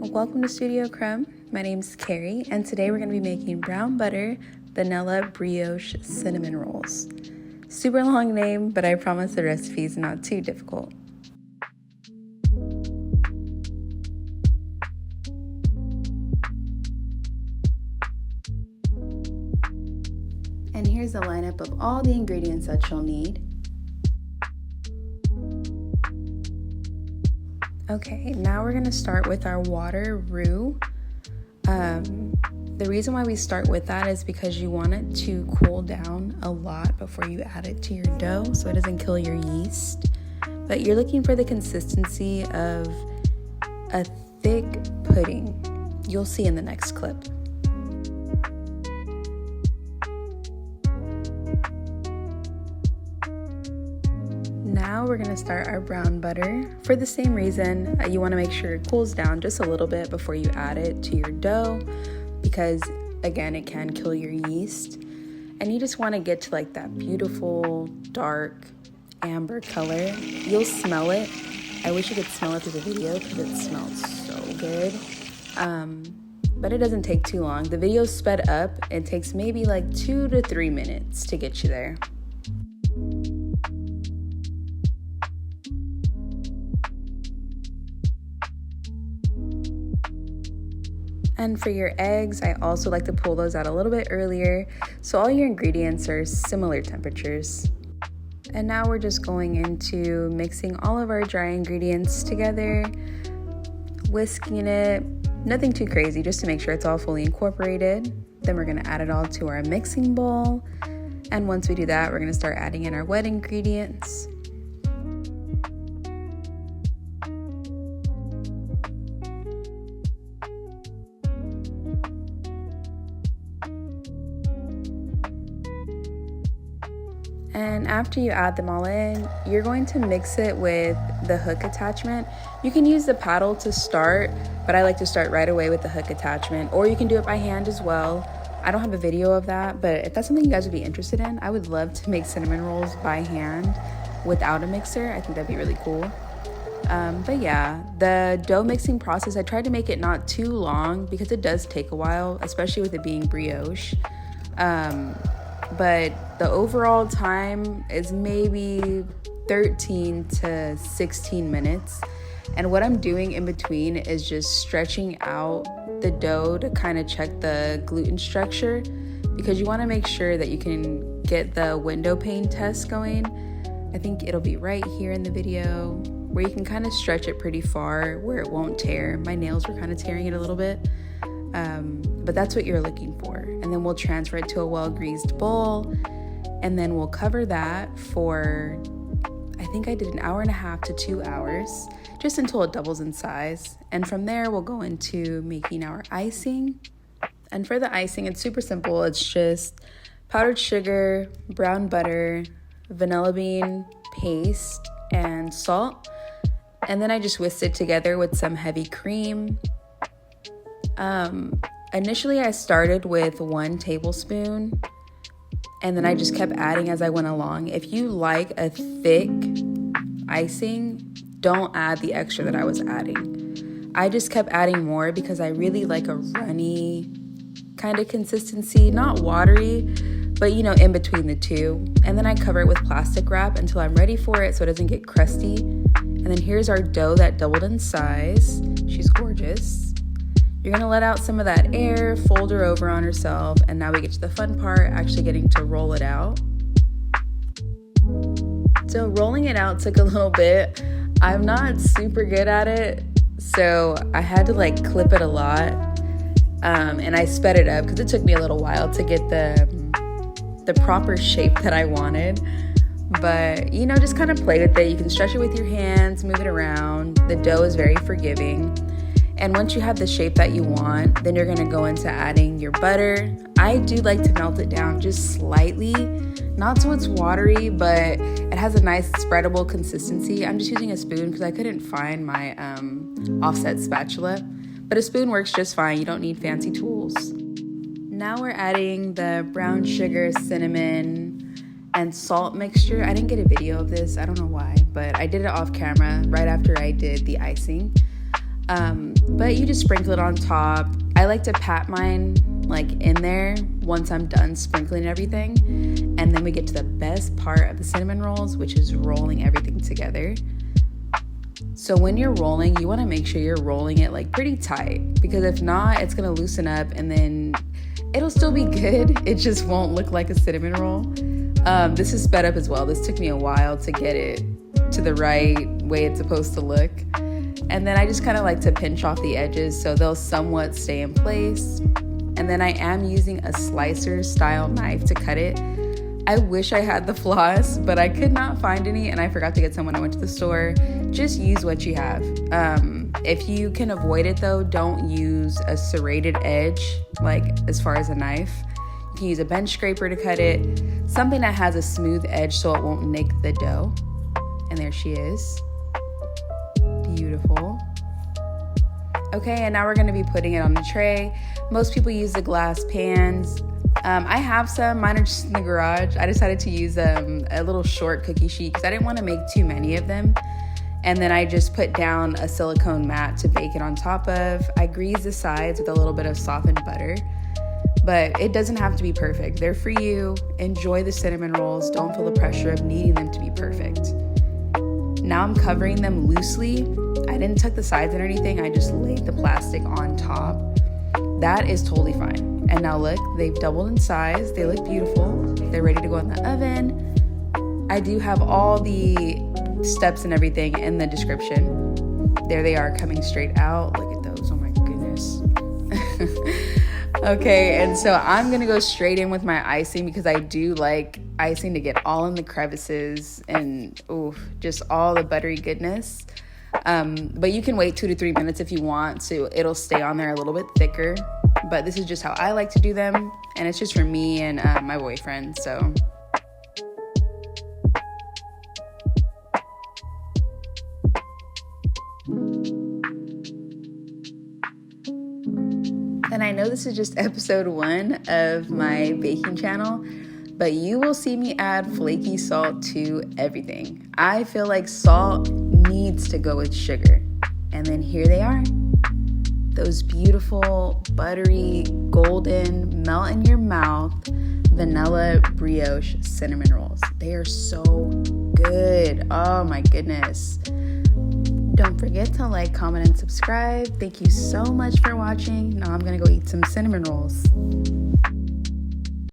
Welcome to Studio Crumb. My name's Carrie, and today we're going to be making brown butter vanilla brioche cinnamon rolls. Super long name, but I promise the recipe is not too difficult. And here's a lineup of all the ingredients that you'll need. Okay, now we're gonna start with our water roux. The reason why we start with that is because you want it to cool down a lot before you add it to your dough so it doesn't kill your yeast. But you're looking for the consistency of a thick pudding. You'll see in the next clip. Now we're gonna start our brown butter. For the same reason, you wanna make sure it cools down just a little bit before you add it to your dough, because again, it can kill your yeast. And you just wanna get to like that beautiful, dark, amber color. You'll smell it. I wish you could smell it through the video because it smells so good. But it doesn't take too long. The video's sped up. It takes maybe like 2 to 3 minutes to get you there. And for your eggs, I also like to pull those out a little bit earlier, so all your ingredients are similar temperatures. And now we're just going into mixing all of our dry ingredients together, whisking it, nothing too crazy, just to make sure it's all fully incorporated. Then we're gonna add it all to our mixing bowl. And once we do that, we're gonna start adding in our wet ingredients. And after you add them all in, you're going to mix it with the hook attachment. You can use the paddle to start, but I like to start right away with the hook attachment, or you can do it by hand as well. I don't have a video of that, but if that's something you guys would be interested in, I would love to make cinnamon rolls by hand without a mixer. I think that'd be really cool. But yeah, the dough mixing process, I tried to make it not too long because it does take a while, especially with it being brioche. But the overall time is maybe 13 to 16 minutes. And what I'm doing in between is just stretching out the dough to kind of check the gluten structure, because you want to make sure that you can get the window pane test going. I think it'll be right here in the video where you can kind of stretch it pretty far where it won't tear. My nails were kind of tearing it a little bit. But that's what you're looking for. And then we'll transfer it to a well-greased bowl, and then we'll cover that for, I think I did 1.5 to 2 hours, just until it doubles in size. And from there, we'll go into making our icing. And for the icing, it's super simple. It's just powdered sugar, brown butter, vanilla bean paste, and salt. And then I just whisked it together with some heavy cream. Initially I started with 1 tablespoon, and then I just kept adding as I went along. If you like a thick icing, don't add the extra that I was adding. I just kept adding more because I really like a runny kind of consistency, not watery, but you know, in between the two. And then I cover it with plastic wrap until I'm ready for it so it doesn't get crusty. And then here's our dough that doubled in size. She's gorgeous. You're gonna let out some of that air, fold her over on herself, and now we get to the fun part, actually getting to roll it out. So rolling it out took a little bit. I'm not super good at it, so I had to like clip it a lot, and I sped it up because it took me a little while to get the proper shape that I wanted. But you know, just kind of play with it. You can stretch it with your hands, move it around. The dough is very forgiving. And once you have the shape that you want, then you're gonna go into adding your butter. I do like to melt it down just slightly, not so it's watery, but it has a nice spreadable consistency. I'm just using a spoon because I couldn't find my offset spatula, but a spoon works just fine. You don't need fancy tools. Now we're adding the brown sugar, cinnamon, and salt mixture. I didn't get a video of this, I don't know why, but I did it off camera right after I did the icing. But you just sprinkle it on top. I like to pat mine like in there once I'm done sprinkling everything. And then we get to the best part of the cinnamon rolls, which is rolling everything together. So when you're rolling, you want to make sure you're rolling it like pretty tight, because if not, it's going to loosen up and then it'll still be good. It just won't look like a cinnamon roll. This is sped up as well. This took me a while to get it to the right way it's supposed to look. And then I just kind of like to pinch off the edges so they'll somewhat stay in place. And then I am using a slicer style knife to cut it. I wish I had the floss, but I could not find any and I forgot to get some when I went to the store. Just use what you have. If you can avoid it though, don't use a serrated edge, like as far as a knife. You can use a bench scraper to cut it, something that has a smooth edge so it won't nick the dough. And there she is. Beautiful. Okay, and now we're gonna be putting it on the tray. Most people use the glass pans. I have some, mine are just in the garage. I decided to use a little short cookie sheet because I didn't want to make too many of them. And then I just put down a silicone mat to bake it on top of. I grease the sides with a little bit of softened butter, but it doesn't have to be perfect. They're for you. Enjoy the cinnamon rolls. Don't feel the pressure of needing them to be perfect. Now I'm covering them loosely. I didn't tuck the sides in or anything. I just laid the plastic on top. That is totally fine. And now look, they've doubled in size. They look beautiful. They're ready to go in the oven. I do have all the steps and everything in the description. There they are coming straight out. Look at those. Oh my goodness. Okay, and so I'm going to go straight in with my icing because I do like icing to get all in the crevices and just all the buttery goodness. But you can wait 2 to 3 minutes if you want, so it'll stay on there a little bit thicker. But this is just how I like to do them, and it's just for me and my boyfriend, so. And I know this is just episode 1 of my baking channel, but you will see me add flaky salt to everything. I feel like salt needs to go with sugar. And then here they are. Those beautiful, buttery, golden, melt in your mouth, vanilla brioche cinnamon rolls. They are so good. Oh my goodness. Don't forget to like, comment, and subscribe. Thank you so much for watching. Now I'm gonna go eat some cinnamon rolls.